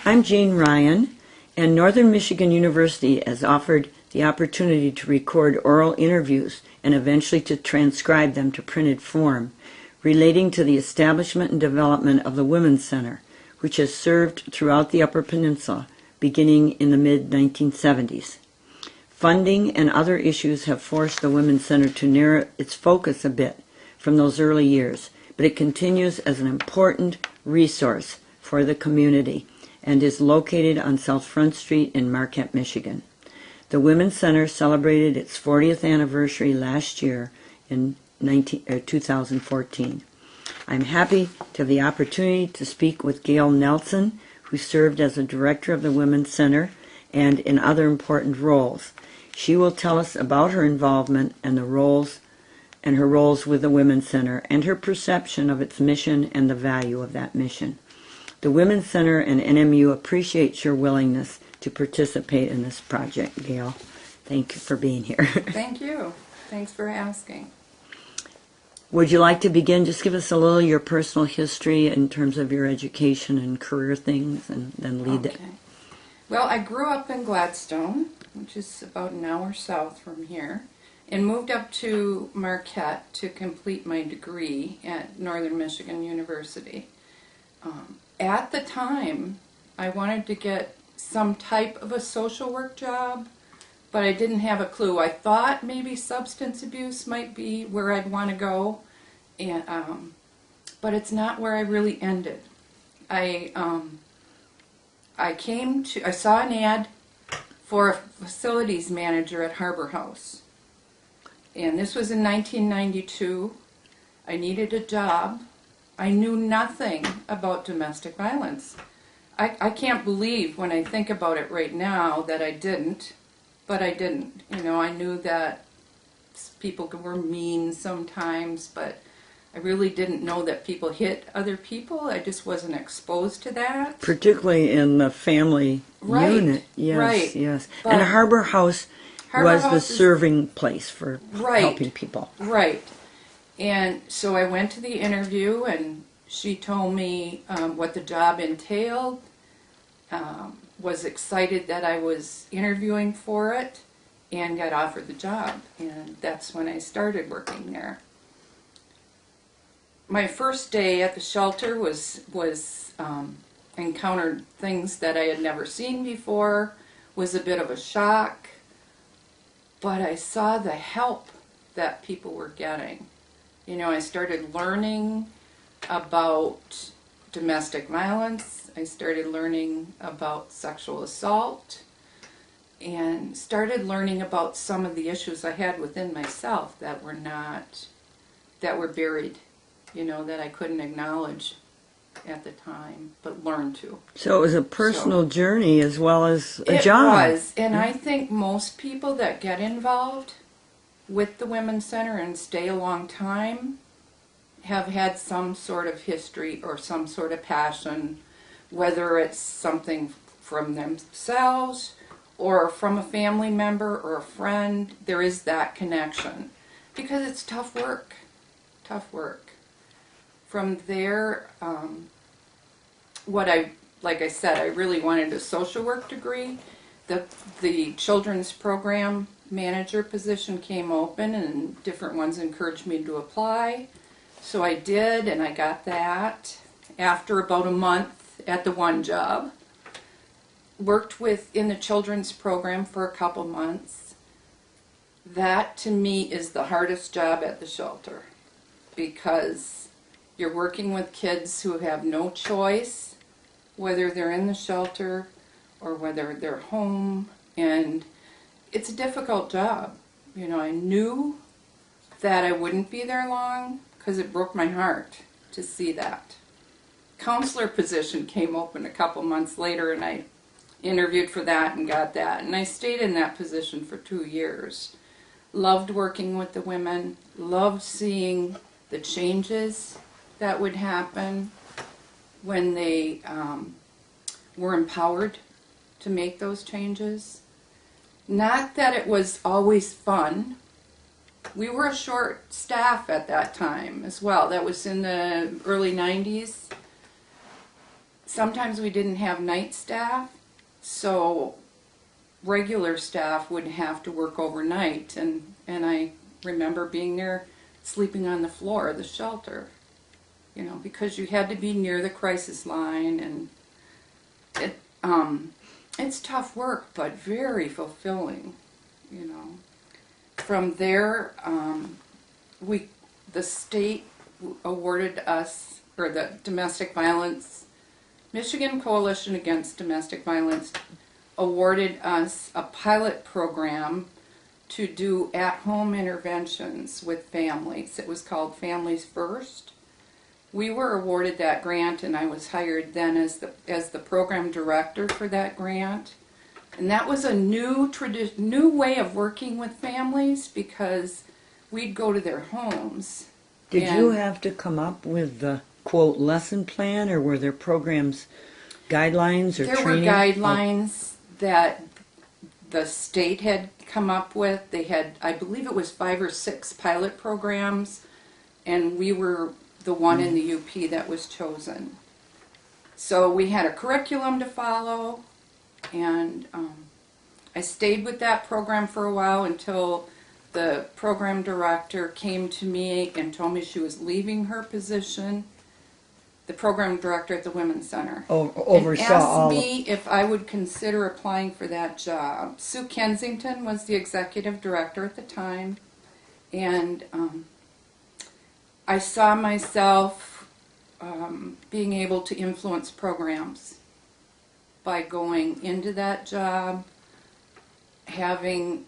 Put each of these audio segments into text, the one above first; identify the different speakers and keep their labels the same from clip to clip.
Speaker 1: I'm Jean Ryan, and Northern Michigan University has offered the opportunity to record oral interviews and eventually to transcribe them to printed form relating to the establishment and development of the Women's Center, which has served throughout the Upper Peninsula beginning in the mid-1970s. Funding and other issues have forced the Women's Center to narrow its focus a bit from those early years, but it continues as an important resource for the community and is located on South Front Street in Marquette, Michigan. The Women's Center celebrated its 40th anniversary last year in 2014. I'm happy to have the opportunity to speak with Gail Nelson, who served as the director of the Women's Center and in other important roles. She will tell us about her involvement and her roles with the Women's Center and her perception of its mission and the value of that mission. The Women's Center and NMU appreciates your willingness to participate in this project, Gail. Thank you for being here.
Speaker 2: Thank you. Thanks for asking.
Speaker 1: Would you like to begin? Just give us a little your personal history in terms of your education and career things, and then lead it.
Speaker 2: Well, I grew up in Gladstone, which is about an hour south from here, and moved up to Marquette to complete my degree at Northern Michigan University. At the time, I wanted to get some type of a social work job, but I didn't have a clue. I thought maybe substance abuse might be where I'd want to go, and but it's not where I really ended. I saw an ad for a facilities manager at Harbor House, and this was in 1992. I needed a job. I knew nothing about domestic violence. I can't believe when I think about it right now that I didn't, but I didn't. You know, I knew that people were mean sometimes, but I really didn't know that people hit other people. I just wasn't exposed to that.
Speaker 1: Particularly in the family unit. Yes,
Speaker 2: right.
Speaker 1: Yes.
Speaker 2: But
Speaker 1: and Harbor House was the serving place for helping people.
Speaker 2: Right. And so I went to the interview, and she told me what the job entailed, was excited that I was interviewing for it, and got offered the job. And that's when I started working there. My first day at the shelter was encountered things that I had never seen before, was a bit of a shock, but I saw the help that people were getting. You know, I started learning about domestic violence. I started learning about sexual assault, and started learning about some of the issues I had within myself that were buried, you know, that I couldn't acknowledge at the time, but learned to.
Speaker 1: So it was a personal journey as well as a job.
Speaker 2: It was, and I think most people that get involved with the Women's Center and stay a long time have had some sort of history or some sort of passion, whether it's something from themselves or from a family member or a friend. There is that connection because it's tough work. From there, like I said, I really wanted a social work degree. The children's program manager position came open, and different ones encouraged me to apply. So I did, and I got that after about a month at the one job. Worked in the children's program for a couple months. That to me is the hardest job at the shelter, because you're working with kids who have no choice whether they're in the shelter or whether they're home, and it's a difficult job. You know, I knew that I wouldn't be there long because it broke my heart to see that. Counselor position came open a couple months later, and I interviewed for that and got that, and I stayed in that position for 2 years. Loved working with the women, loved seeing the changes that would happen when they were empowered to make those changes. Not that it was always fun. We were a short staff at that time as well. That was in the early 90s. sometimes we didn't have night staff, so regular staff would have to work overnight, and I remember being there sleeping on the floor of the shelter, because you had to be near the crisis line, and it's tough work, but very fulfilling, From there, the state awarded us, or the Michigan Coalition Against Domestic Violence awarded us a pilot program to do at-home interventions with families. It was called Families First. We were awarded that grant, and I was hired then as the program director for that grant. And that was a new way of working with families, because we'd go to their homes.
Speaker 1: Did you have to come up with the, quote, lesson plan, or were there programs, guidelines, or training?
Speaker 2: There were guidelines that the state had come up with. They had, I believe it was 5 or 6 pilot programs, and we were the one in the UP that was chosen. So we had a curriculum to follow, and I stayed with that program for a while until the program director came to me and told me she was leaving her position, the program director at the Women's Center.
Speaker 1: Oversaw all
Speaker 2: and asked me if I would consider applying for that job. Sue Kensington was the executive director at the time, and I saw myself being able to influence programs by going into that job, having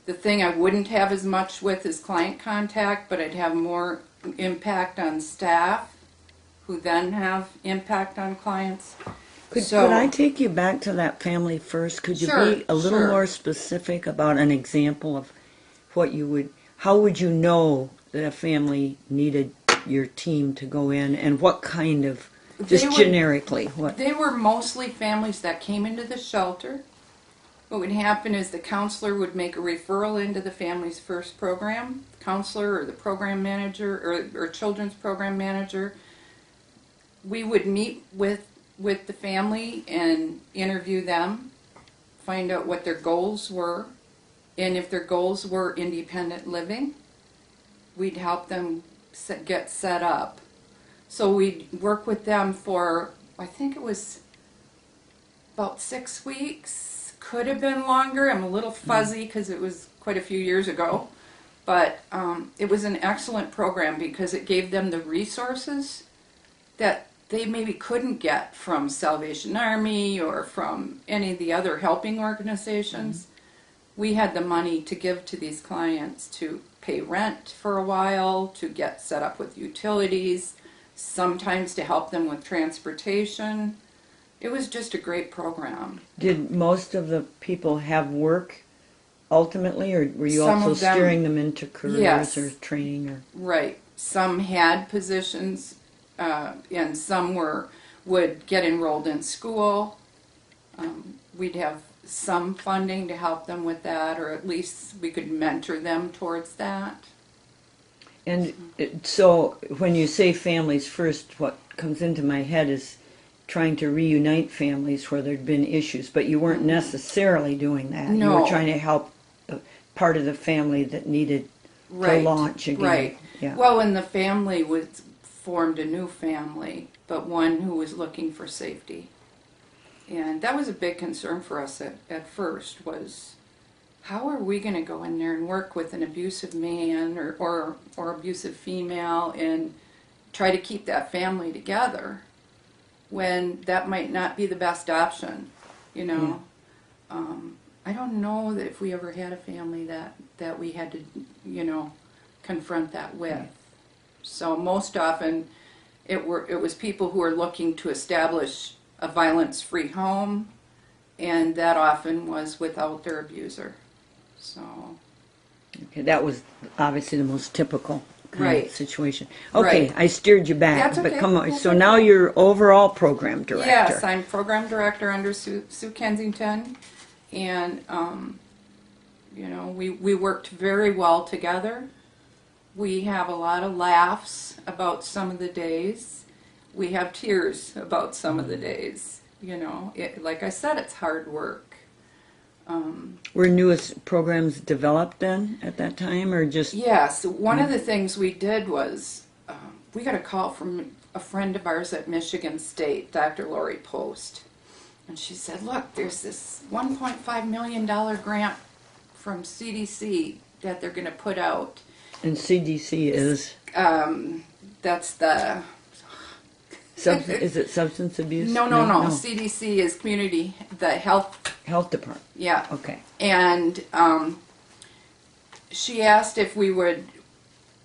Speaker 2: the thing I wouldn't have as much with is client contact, but I'd have more impact on staff, who then have impact on clients.
Speaker 1: Could I take you back to that Family First? Could you be a little more specific about an example of how would you know that a family needed your team to go in, and what kind of, generically, what?
Speaker 2: They were mostly families that came into the shelter. What would happen is the counselor would make a referral into the Families First program. The counselor or the program manager or children's program manager. We would meet with the family and interview them, find out what their goals were, and if their goals were independent living, we'd help them get set up. So we'd work with them for, I think it was about 6 weeks. Could have been longer. I'm a little fuzzy because it was quite a few years ago. But it was an excellent program because it gave them the resources that they maybe couldn't get from Salvation Army or from any of the other helping organizations. We had the money to give to these clients to pay rent for a while, to get set up with utilities, sometimes to help them with transportation. It was just a great program.
Speaker 1: Did most of the people have work ultimately, or were you also steering them into careers or training?
Speaker 2: Right. Some had positions, and some would get enrolled in school. We'd have some funding to help them with that, or at least we could mentor them towards that.
Speaker 1: And so when you say Families First, what comes into my head is trying to reunite families where there'd been issues, but you weren't necessarily doing that.
Speaker 2: No.
Speaker 1: You were trying to help part of the family that needed to launch again.
Speaker 2: Right.
Speaker 1: Yeah.
Speaker 2: Well, and the family formed a new family, but one who was looking for safety. And that was a big concern for us at first, was how are we going to go in there and work with an abusive man or abusive female and try to keep that family together when that might not be the best option, Yeah. I don't know that if we ever had a family that we had to, confront that with. Right. So most often it was people who were looking to establish a violence-free home, and that often was without their abuser. So.
Speaker 1: Okay, that was obviously the most typical
Speaker 2: right.
Speaker 1: situation. Okay, right. I steered you back,
Speaker 2: That's okay.
Speaker 1: But come on.
Speaker 2: That's
Speaker 1: so
Speaker 2: okay.
Speaker 1: Now you're overall program director.
Speaker 2: Yes, I'm program director under Sue Kensington, and we worked very well together. We have a lot of laughs about some of the days. we have tears about some of the days. You know, like I said, it's hard work.
Speaker 1: Were newest programs developed then at that time, or just?
Speaker 2: Yes, one of the things we did was we got a call from a friend of ours at Michigan State, Dr. Lori Post, and she said, "Look, there's this $1.5 million grant from CDC that they're going to put out."
Speaker 1: And CDC is?
Speaker 2: That's the...
Speaker 1: Is it substance abuse?
Speaker 2: No. CDC is the
Speaker 1: Health department.
Speaker 2: Yeah.
Speaker 1: Okay.
Speaker 2: And she asked if we would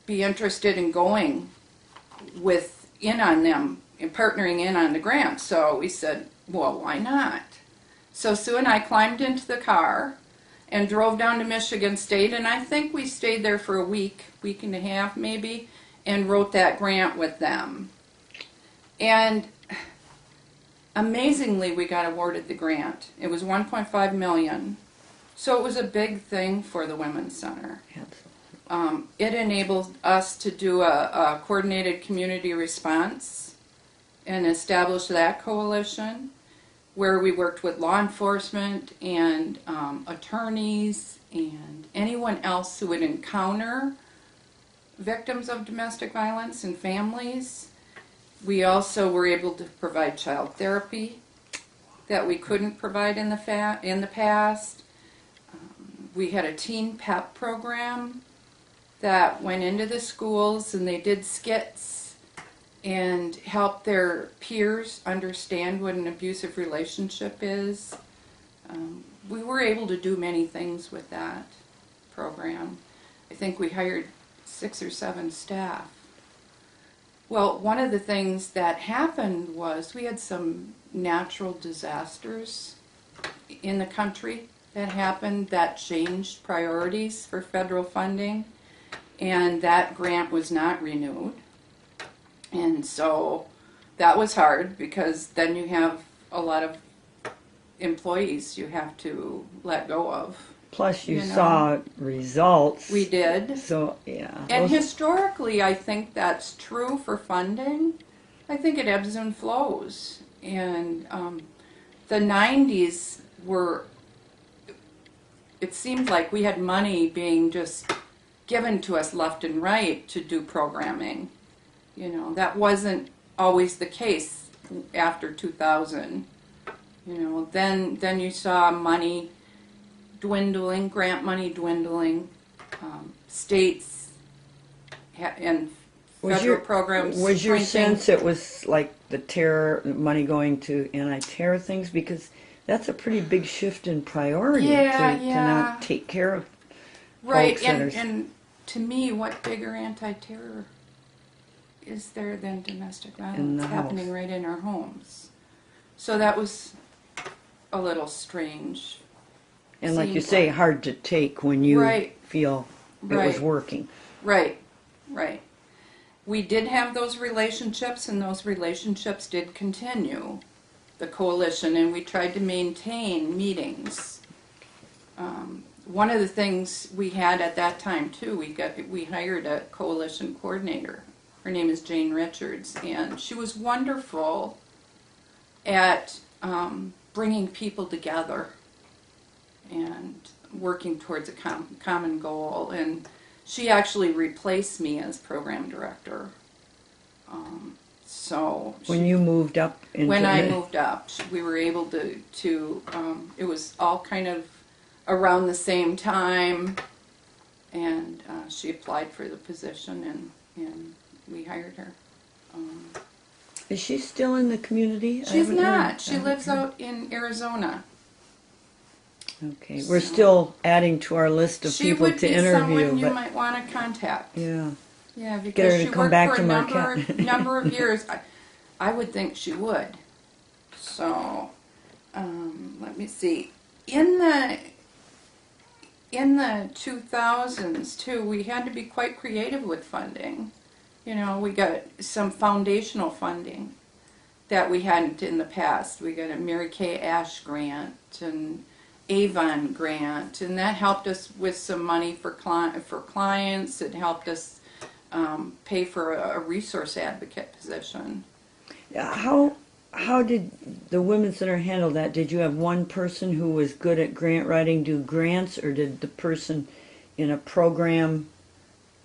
Speaker 2: be interested in going in on them and partnering in on the grant. So we said, well, why not? So Sue and I climbed into the car and drove down to Michigan State, and I think we stayed there for a week and a half maybe, and wrote that grant with them. And amazingly, we got awarded the grant. It was $1.5 million. So it was a big thing for the Women's Center. It enabled us to do a coordinated community response and establish that coalition where we worked with law enforcement and attorneys and anyone else who would encounter victims of domestic violence and families. We also were able to provide child therapy that we couldn't provide in the past. We had a teen PEP program that went into the schools, and they did skits and helped their peers understand what an abusive relationship is. We were able to do many things with that program. I think we hired 6 or 7 staff. Well, one of the things that happened was we had some natural disasters in the country that happened that changed priorities for federal funding, and that grant was not renewed. And so that was hard because then you have a lot of employees you have to let go of.
Speaker 1: Plus you saw results.
Speaker 2: We did.
Speaker 1: So, yeah.
Speaker 2: And historically, I think that's true for funding. I think it ebbs and flows. And the 90s were, it seemed like we had money being just given to us left and right to do programming. You know, that wasn't always the case after 2000. You know, then you saw money dwindling, grant money dwindling, states and federal programs.
Speaker 1: Was your sense it was like the terror money going to anti-terror things? Because that's a pretty big shift in priority to not take care of folks that are... And
Speaker 2: to me, what bigger anti-terror is there than domestic violence happening right in our homes? So that was a little strange.
Speaker 1: And like you say, hard to take when you feel it was working.
Speaker 2: Right. We did have those relationships, and those relationships did continue, the coalition, and we tried to maintain meetings. One of the things we had at that time, too, we hired a coalition coordinator. Her name is Jane Richards, and she was wonderful at bringing people together and working towards a common goal. And she actually replaced me as program director.
Speaker 1: When you moved up?
Speaker 2: When I moved up, we were able to it was all kind of around the same time, and she applied for the position, and we hired her.
Speaker 1: Is she still in the community?
Speaker 2: She's not. She lives out in Arizona.
Speaker 1: Okay, we're still adding to our list of people to interview.
Speaker 2: She would be someone you might want to contact.
Speaker 1: Yeah.
Speaker 2: Yeah, because
Speaker 1: get her to
Speaker 2: she
Speaker 1: come
Speaker 2: worked
Speaker 1: back
Speaker 2: for
Speaker 1: to
Speaker 2: a number of years. I would think she would. So, let me see. In the 2000s too, we had to be quite creative with funding. You know, we got some foundational funding that we hadn't in the past. We got a Mary Kay Ash grant and Avon grant, and that helped us with some money for clients. It helped us pay for a resource advocate position.
Speaker 1: How did the Women's Center handle that? Did you have one person who was good at grant writing do grants, or did the person in a program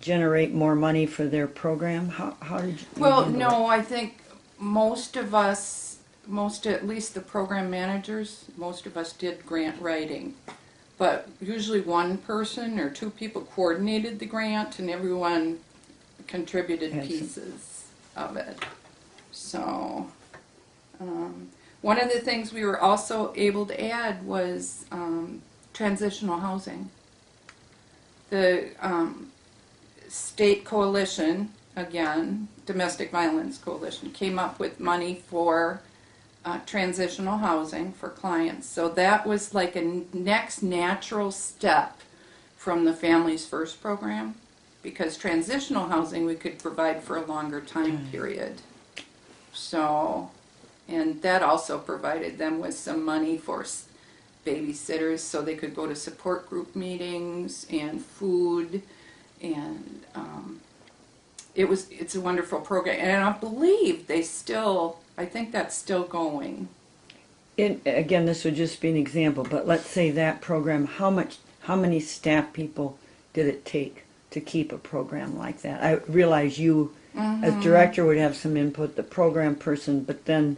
Speaker 1: generate more money for their program? How did you
Speaker 2: Well,
Speaker 1: handle
Speaker 2: no, I think most of us, at least the program managers, most of us did grant writing. But usually one person or two people coordinated the grant and everyone contributed pieces of it. So, one of the things we were also able to add was transitional housing. The state coalition, again, Domestic Violence Coalition, came up with money for transitional housing for clients. So that was like a next natural step from the Families First program, because transitional housing we could provide for a longer time period. So, and that also provided them with some money for babysitters so they could go to support group meetings and food, and it's a wonderful program, and I believe I think that's still going.
Speaker 1: Again, this would just be an example, but let's say that program, how many staff people did it take to keep a program like that? I realize you, as director, would have some input, the program person, but then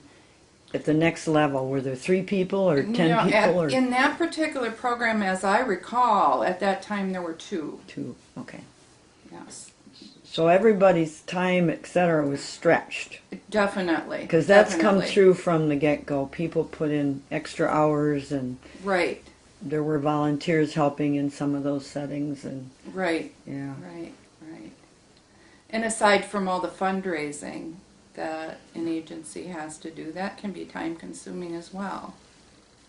Speaker 1: at the next level, were there 3 people or 10 people?
Speaker 2: In that particular program, as I recall, at that time there were 2.
Speaker 1: 2, okay.
Speaker 2: Yes.
Speaker 1: So everybody's time, etc., was stretched.
Speaker 2: Definitely.
Speaker 1: Because that's come through from the get-go. People put in extra hours, and
Speaker 2: right.
Speaker 1: There were volunteers helping in some of those settings, and
Speaker 2: right.
Speaker 1: Yeah.
Speaker 2: Right. And aside from all the fundraising that an agency has to do, that can be time-consuming as well.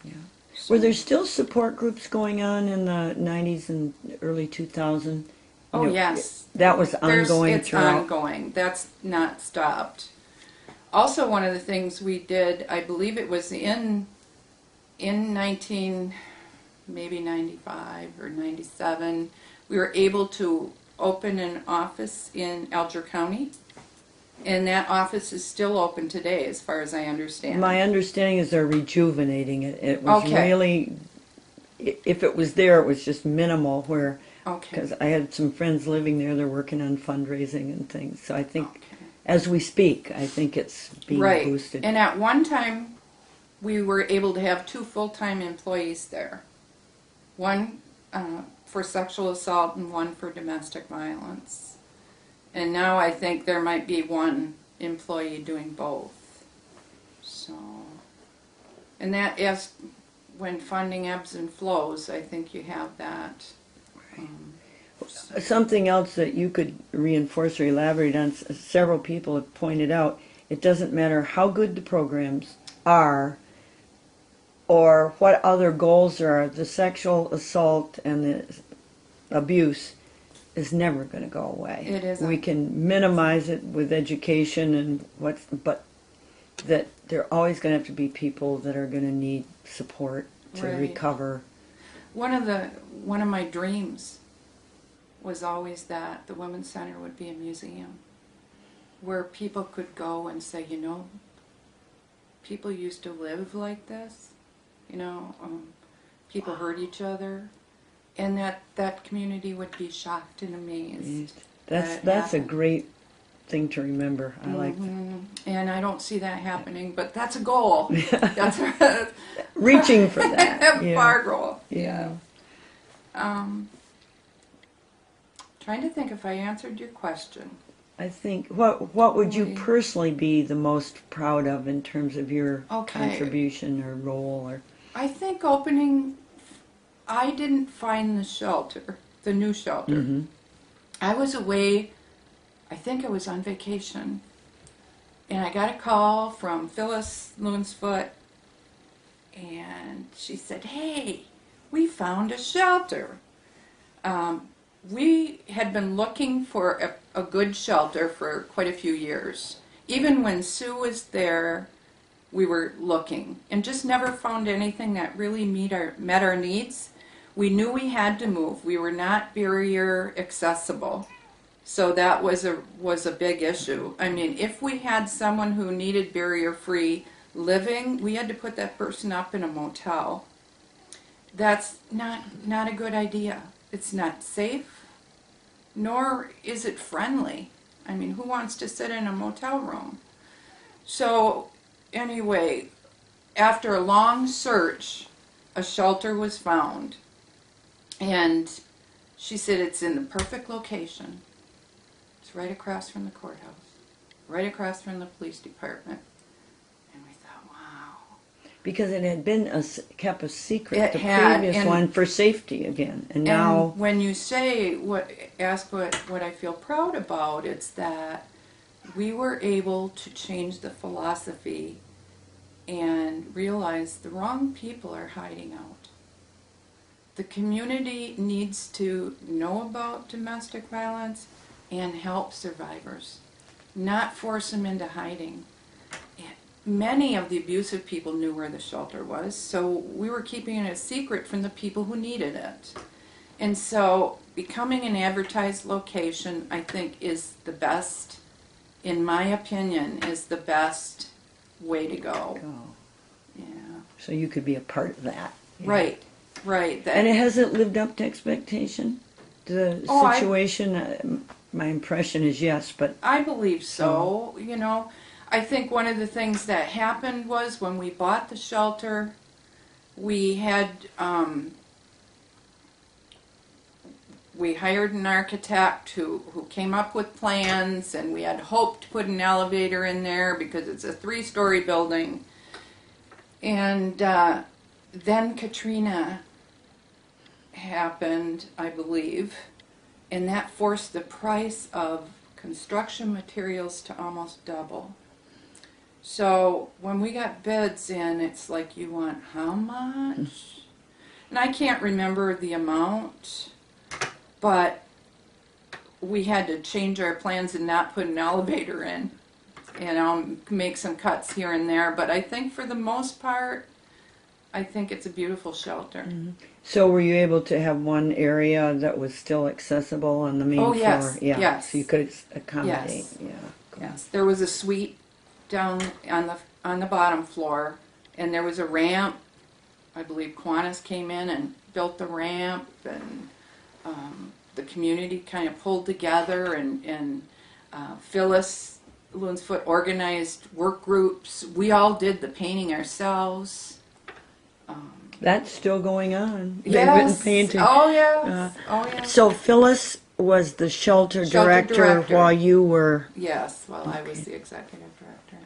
Speaker 1: Yeah. So, were there still support groups going on in the 90s and early 2000s?
Speaker 2: Oh, yes.
Speaker 1: That was ongoing
Speaker 2: It's
Speaker 1: throughout?
Speaker 2: ongoing. That's not stopped. Also, one of the things we did, I believe it was in 95 or 97, we were able to open an office in Alger County, and that office is still open today, as far as I understand.
Speaker 1: My understanding is they're rejuvenating it. It was really, if it was there, it was just minimal, where, because I had some friends living there, they're working on fundraising and things. So I think, as we speak, I think it's being boosted.
Speaker 2: And at one time, we were able to have 2 full-time employees there. One for sexual assault and one for domestic violence. And now I think there might be 1 employee doing both. So, and that is, when funding ebbs and flows, I think you have that.
Speaker 1: Something else that you could reinforce or elaborate on, several people have pointed out, it doesn't matter how good the programs are or what other goals there are, the sexual assault and the abuse is never going to go away.
Speaker 2: It isn't.
Speaker 1: We can minimize it with education and but that there are always going to have to be people that are going to need support to recover.
Speaker 2: One of my dreams was always that the Women's Center would be a museum where people could go and say, people used to live like this. People hurt each other, and that community would be shocked and amazed.
Speaker 1: That's a great thing to remember. I like that.
Speaker 2: And I don't see that happening, but that's a goal. That's
Speaker 1: reaching for that.
Speaker 2: Far goal.
Speaker 1: Yeah.
Speaker 2: Trying to think if I answered your question.
Speaker 1: I think, what would you personally be the most proud of in terms of your contribution or role? Or
Speaker 2: I think I didn't find the new shelter.
Speaker 1: Mm-hmm.
Speaker 2: I was away, I think I was on vacation, and I got a call from Phyllis Loonsfoot, and she said, "Hey, we found a shelter." We had been looking for a good shelter for quite a few years. Even when Sue was there, we were looking and just never found anything that really met our needs. We knew we had to move. We were not barrier accessible. So that was a big issue. I mean, if we had someone who needed barrier-free living, we had to put that person up in a motel. That's not a good idea. It's not safe, nor is it friendly. I mean, who wants to sit in a motel room? So anyway, after a long search, a shelter was found. And she said it's in the perfect location. It's right across from the courthouse, right across from the police department. And we thought, wow.
Speaker 1: Because it had been kept a secret,
Speaker 2: It
Speaker 1: the
Speaker 2: had,
Speaker 1: previous
Speaker 2: and-
Speaker 1: one, for safety again. And now,
Speaker 2: when you say ask what I feel proud about, it's that we were able to change the philosophy and realize the wrong people are hiding out. The community needs to know about domestic violence and help survivors, not force them into hiding. Many of the abusive people knew where the shelter was, so we were keeping it a secret from the people who needed it. And so becoming an advertised location, I think, is the best, in my opinion, is the best way to go. Yeah.
Speaker 1: so you could be a part of that. Yeah.
Speaker 2: Right.
Speaker 1: And it hasn't lived up to expectation? The situation, my impression is yes, but...
Speaker 2: I believe so. You know, I think one of the things that happened was when we bought the shelter, we had, we hired an architect who came up with plans, and we had hoped to put an elevator in there because it's a 3-story building. And then Katrina happened, I believe, and that forced the price of construction materials to almost double. So when we got bids in, it's like, you want how much? And I can't remember the amount, but we had to change our plans and not put an elevator in. And I'll make some cuts here and there, but I think for the most part, I think it's a beautiful shelter.
Speaker 1: Mm-hmm. So were you able to have one area that was still accessible on the main floor?
Speaker 2: Yes,
Speaker 1: Yeah.
Speaker 2: yes.
Speaker 1: So you could accommodate.
Speaker 2: Yes.
Speaker 1: Yeah. Cool.
Speaker 2: Yes, there was a suite down on the bottom floor, and there was a ramp. I believe Kiwanis came in and built the ramp, and the community kind of pulled together, and Phyllis Loonsfoot organized work groups. We all did the painting ourselves.
Speaker 1: That's still going on.
Speaker 2: Yes.
Speaker 1: They've been painting.
Speaker 2: Oh yeah. Oh yeah.
Speaker 1: So Phyllis was the shelter director while you were...
Speaker 2: Yes, while I was the executive director.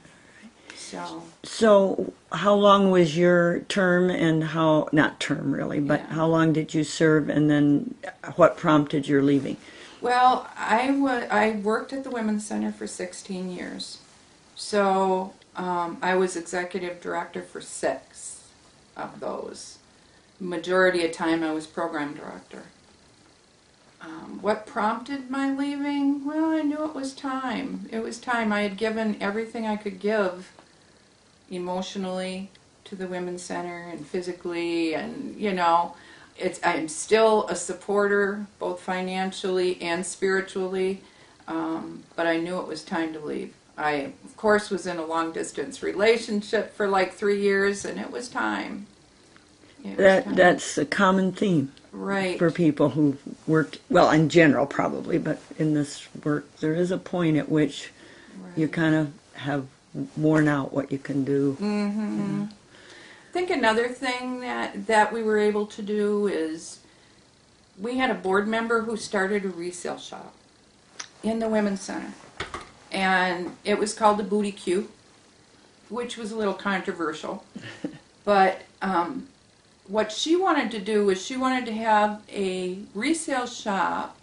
Speaker 1: So how long was your term, and how, not term really, but how long did you serve, and then what prompted your leaving?
Speaker 2: Well, I worked at the Women's Center for 16 years. So I was executive director for 6 of those. Majority of time I was program director. What prompted my leaving? Well, I knew it was time. It was time. I had given everything I could give emotionally to the Women's Center and physically, and you know, I'm still a supporter both financially and spiritually, but I knew it was time to leave. I, of course, was in a long-distance relationship for like 3 years, and it was time.
Speaker 1: That's a common theme,
Speaker 2: right,
Speaker 1: for people who worked, well, in general probably, but in this work, there is a point at which you kind of have worn out what you can do.
Speaker 2: Mm-hmm. I think another thing that we were able to do is we had a board member who started a resale shop in the Women's Center. And it was called the Booty Q, which was a little controversial. But what she wanted to do was she wanted to have a resale shop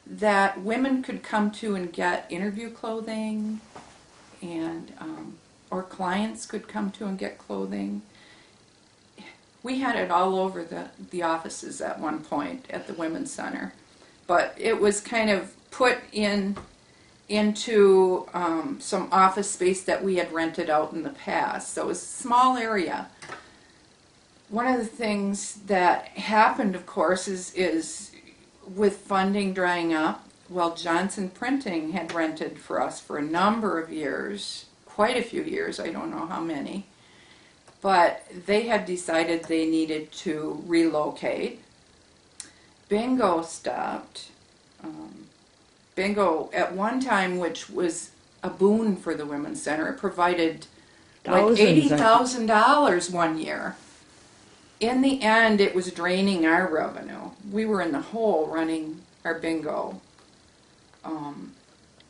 Speaker 2: that women could come to and get interview clothing, and or clients could come to and get clothing. We had it all over the offices at one point at the Women's Center. But it was kind of put into some office space that we had rented out in the past. So it was a small area. One of the things that happened, of course, is with funding drying up, Well, Johnson Printing had rented for us for a number of years, quite a few years, I don't know how many, but they had decided they needed to relocate. Bingo stopped. Bingo, at one time, which was a boon for the Women's Center, it provided like $80,000 one year. In the end, it was draining our revenue. We were in the hole running our bingo.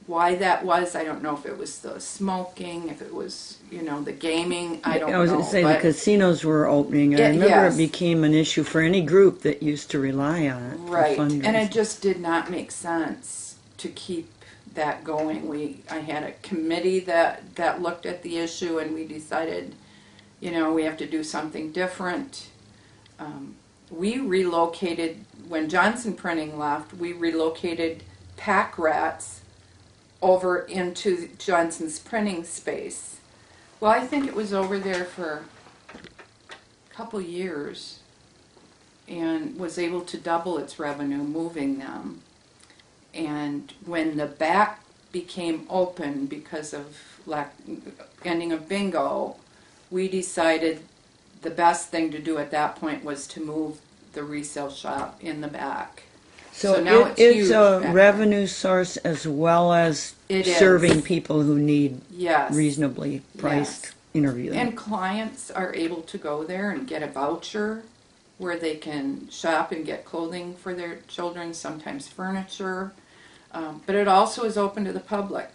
Speaker 2: Why that was, I don't know if it was the smoking, if it was, the gaming, I don't know.
Speaker 1: I was going to say the casinos were opening. I remember it became an issue for any group that used to rely on it.
Speaker 2: Right, and it just did not make sense to keep that going. I had a committee that looked at the issue, and we decided, we have to do something different. We relocated, when Johnson Printing left, we relocated Pack Rats over into Johnson's printing space. Well, I think it was over there for a couple years and was able to double its revenue moving them. And when the back became open because of ending of bingo, we decided the best thing to do at that point was to move the resale shop in the back.
Speaker 1: So
Speaker 2: now
Speaker 1: it's a revenue source as well as serving people who need reasonably priced interviews.
Speaker 2: And clients are able to go there and get a voucher where they can shop and get clothing for their children, sometimes furniture. But it also is open to the public,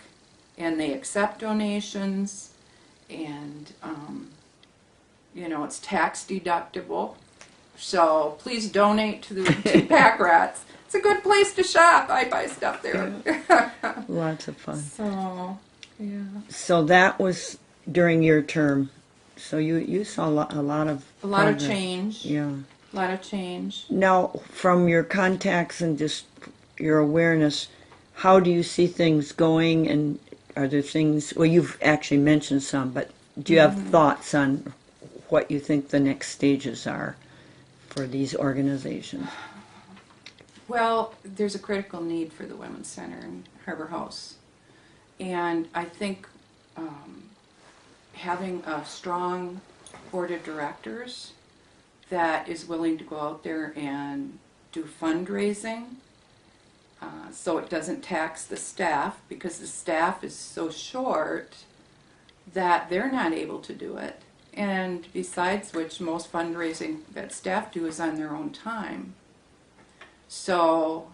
Speaker 2: and they accept donations, and it's tax deductible. So please donate to Pack Rats. It's a good place to shop. I buy stuff there.
Speaker 1: Lots of fun.
Speaker 2: So, yeah.
Speaker 1: So that was during your term. So you saw a lot of
Speaker 2: change.
Speaker 1: Yeah.
Speaker 2: A lot of change.
Speaker 1: Now, from your contacts and just your awareness, how do you see things going? And are there things? Well, you've actually mentioned some, but do you have thoughts on what you think the next stages are for these organizations?
Speaker 2: Well, there's a critical need for the Women's Center in Harbor House. And I think having a strong board of directors that is willing to go out there and do fundraising so it doesn't tax the staff, because the staff is so short that they're not able to do it. And besides which, most fundraising that staff do is on their own time. So,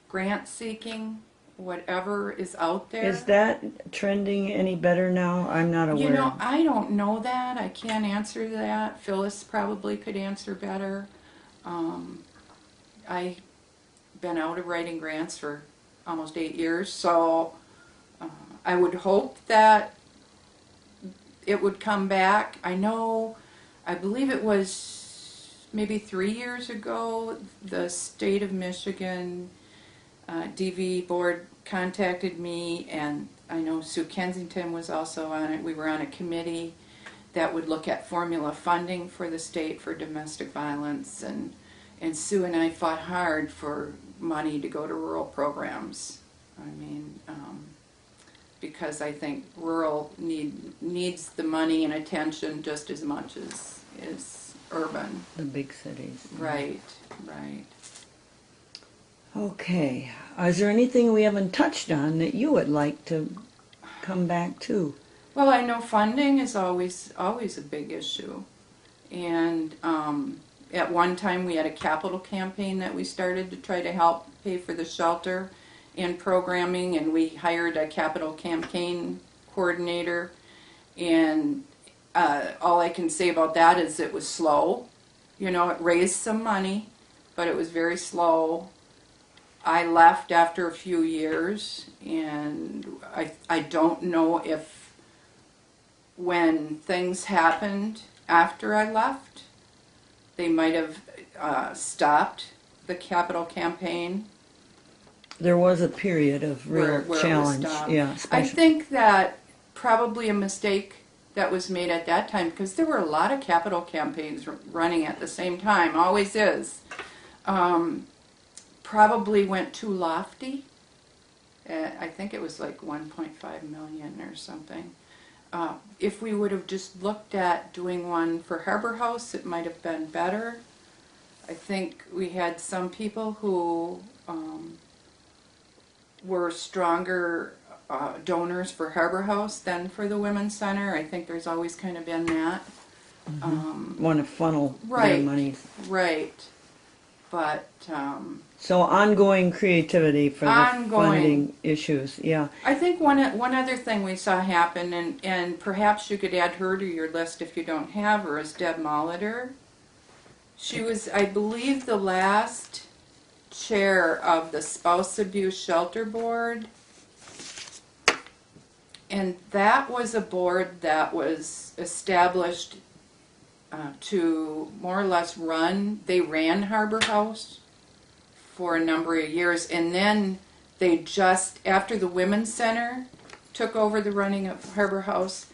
Speaker 2: grant seeking, whatever is out there.
Speaker 1: Is that trending any better now? I'm not aware.
Speaker 2: I don't know that. I can't answer that. Phyllis probably could answer better. I've been out of writing grants for almost 8 years, so I would hope that it would come back. I believe it was maybe 3 years ago, the state of Michigan DV board contacted me, and I know Sue Kensington was also on it. We were on a committee that would look at formula funding for the state for domestic violence, and Sue and I fought hard for money to go to rural programs. I mean, because I think rural needs the money and attention just as much as urban.
Speaker 1: The big cities.
Speaker 2: Right.
Speaker 1: Okay. Is there anything we haven't touched on that you would like to come back to?
Speaker 2: Well, I know funding is always a big issue. And at one time we had a capital campaign that we started to try to help pay for the shelter and programming, and we hired a capital campaign coordinator. And all I can say about that is it was slow. It raised some money, but it was very slow. I left after a few years, and I don't know if when things happened after I left, they might have stopped the capital campaign.
Speaker 1: There was a period of real
Speaker 2: where
Speaker 1: challenge.
Speaker 2: It was stopped.
Speaker 1: Yeah,
Speaker 2: I think that probably a mistake that was made at that time, because there were a lot of capital campaigns running at the same time, always is. probably went too lofty. I think it was like 1.5 million or something. If we would have just looked at doing one for Harbor House, it might have been better. I think we had some people who were stronger donors for Harbor House than for the Women's Center. I think there's always kind of been that.
Speaker 1: Want to funnel their
Speaker 2: Right.
Speaker 1: monies.
Speaker 2: Right. But
Speaker 1: So ongoing creativity for the
Speaker 2: Ongoing.
Speaker 1: funding issues. Yeah.
Speaker 2: I think one other thing we saw happen, and perhaps you could add her to your list if you don't have her, is Deb Molitor. She was, I believe, the last chair of the Spouse Abuse Shelter Board. And that was a board that was established to more or less they ran Harbor House for a number of years. And then they just, after the Women's Center took over the running of Harbor House,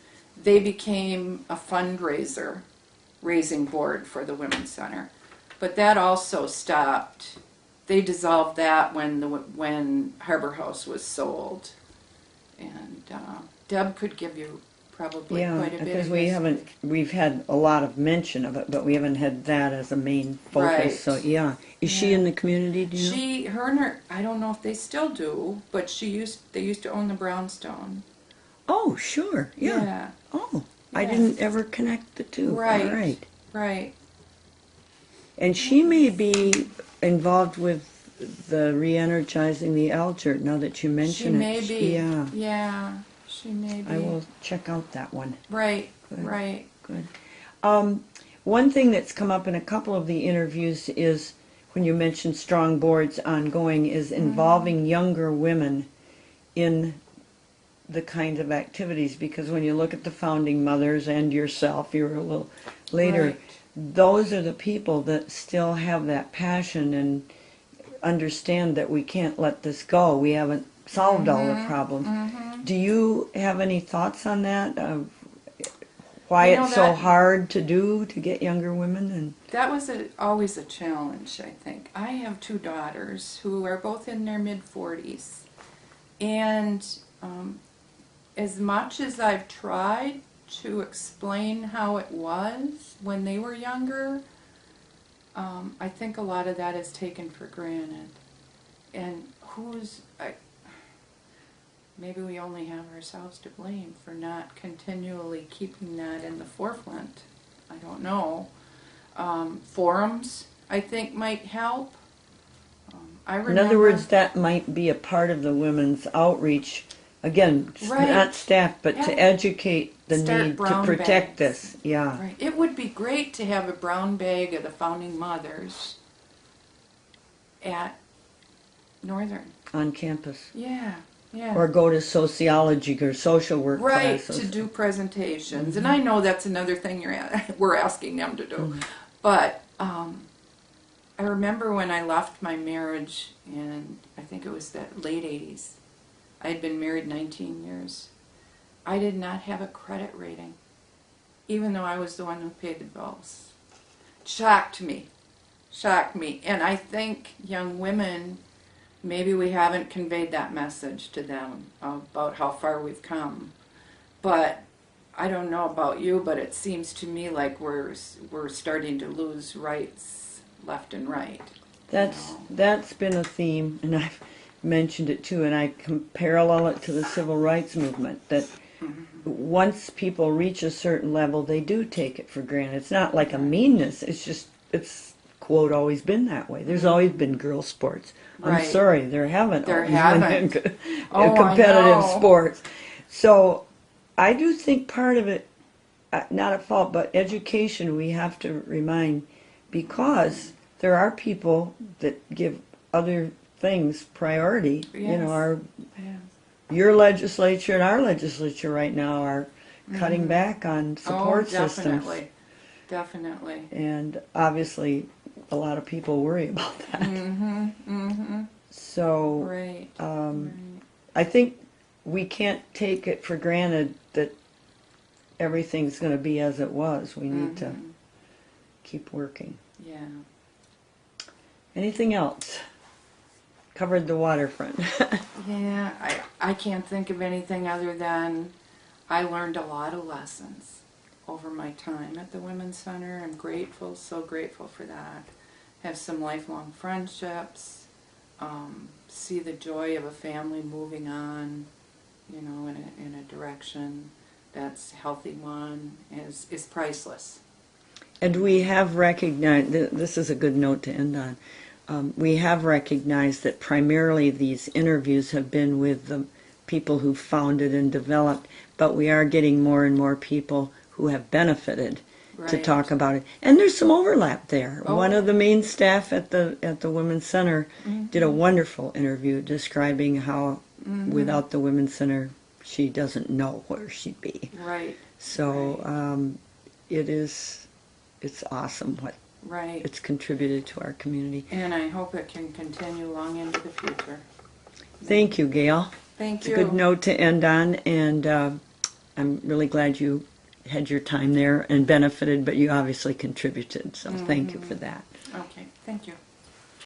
Speaker 2: they became a raising board for the Women's Center. But that also stopped. They dissolved that when Harbor House was sold. And Deb could give you probably quite a bit
Speaker 1: because
Speaker 2: of
Speaker 1: we've had a lot of mention of it, but we haven't had that as a main focus.
Speaker 2: Right.
Speaker 1: So yeah, is she in the community? Do you know?
Speaker 2: Her and her, I don't know if they still do, but they used to own the Brownstone.
Speaker 1: Oh, sure. Yeah. Oh, I
Speaker 2: Yeah.
Speaker 1: didn't ever connect the two.
Speaker 2: Right.
Speaker 1: All right.
Speaker 2: Right.
Speaker 1: And she may be involved with the re-energizing the Alger, now that you mention
Speaker 2: She
Speaker 1: it.
Speaker 2: may be.
Speaker 1: Yeah.
Speaker 2: Yeah. She may be.
Speaker 1: I will check out that one.
Speaker 2: Right.
Speaker 1: Good.
Speaker 2: Right.
Speaker 1: Good. One thing that's come up in a couple of the interviews is, when you mentioned strong boards ongoing, is involving younger women in the kinds of activities. Because when you look at the founding mothers and yourself, you were a little later,
Speaker 2: Right.
Speaker 1: those are the people that still have that passion and understand that we can't let this go. We haven't solved all the problems. Do you have any thoughts on that? Of why
Speaker 2: You know,
Speaker 1: it's so
Speaker 2: that-
Speaker 1: hard to get younger women? And
Speaker 2: That was always a challenge, I think. I have two daughters who are both in their mid-40s. And as much as I've tried to explain how it was when they were younger, I think a lot of that is taken for granted. And maybe we only have ourselves to blame for not continually keeping that in the forefront. I don't know. Forums, I think, might help. I remember,
Speaker 1: in other words, that might be a part of the women's outreach. Again,
Speaker 2: Right.
Speaker 1: not staff, but to
Speaker 2: Yeah.
Speaker 1: educate the
Speaker 2: Start
Speaker 1: need to
Speaker 2: brown
Speaker 1: protect
Speaker 2: bags.
Speaker 1: this. Yeah.
Speaker 2: Right. It would be great to have a brown bag of the founding mothers at Northern.
Speaker 1: On campus.
Speaker 2: Yeah, yeah.
Speaker 1: Or go to sociology or social work
Speaker 2: Right,
Speaker 1: classes.
Speaker 2: to do presentations. And I know that's another thing we're asking them to do. But I remember when I left my marriage in, I think it was the late 80s. I had been married 19 years. I did not have a credit rating, even though I was the one who paid the bills. Shocked me. And I think young women, maybe we haven't conveyed that message to them about how far we've come. But I don't know about you, but it seems to me like we're starting to lose rights left and right.
Speaker 1: That's been a theme, and I've mentioned it too, and I can parallel it to the civil rights movement, that once people reach a certain level, they do take it for granted. It's not like a meanness, it's quote always been that way. There's always been girl sports. I'm
Speaker 2: Right.
Speaker 1: sorry, there haven't
Speaker 2: There
Speaker 1: always
Speaker 2: haven't.
Speaker 1: been
Speaker 2: Oh, I
Speaker 1: competitive
Speaker 2: know.
Speaker 1: sports. So I do think part of it, not at fault, but education we have to remind, because there are people that give other things priority. You know,
Speaker 2: Yes.
Speaker 1: your legislature and our legislature right now are cutting back on support systems.
Speaker 2: Definitely.
Speaker 1: And obviously a lot of people worry about that. So
Speaker 2: Right.
Speaker 1: I think we can't take it for granted that everything's going to be as it was. We need to keep working.
Speaker 2: Yeah.
Speaker 1: Anything else? covered the waterfront.
Speaker 2: Yeah, I can't think of anything other than I learned a lot of lessons over my time at the Women's Center. I'm grateful, so grateful for that. Have some lifelong friendships, see the joy of a family moving on, you know, in a direction that's a healthy one is priceless.
Speaker 1: And we have recognized, this is a good note to end on, we have recognized that primarily these interviews have been with the people who founded and developed, but we are getting more and more people who have benefited to
Speaker 2: Right.
Speaker 1: talk about it. And there's some overlap there.
Speaker 2: Oh.
Speaker 1: One of the main staff at the Women's Center did a wonderful interview describing how without the Women's Center she doesn't know where she'd be.
Speaker 2: Right.
Speaker 1: So
Speaker 2: Right.
Speaker 1: it's awesome what
Speaker 2: Right.
Speaker 1: it's contributed to our community.
Speaker 2: And I hope it can continue long into the future.
Speaker 1: Thank you, Gail.
Speaker 2: Thank
Speaker 1: It's
Speaker 2: you.
Speaker 1: a good note to end on, and I'm really glad you had your time there and benefited, but you obviously contributed, so thank you for that.
Speaker 2: Okay, thank you.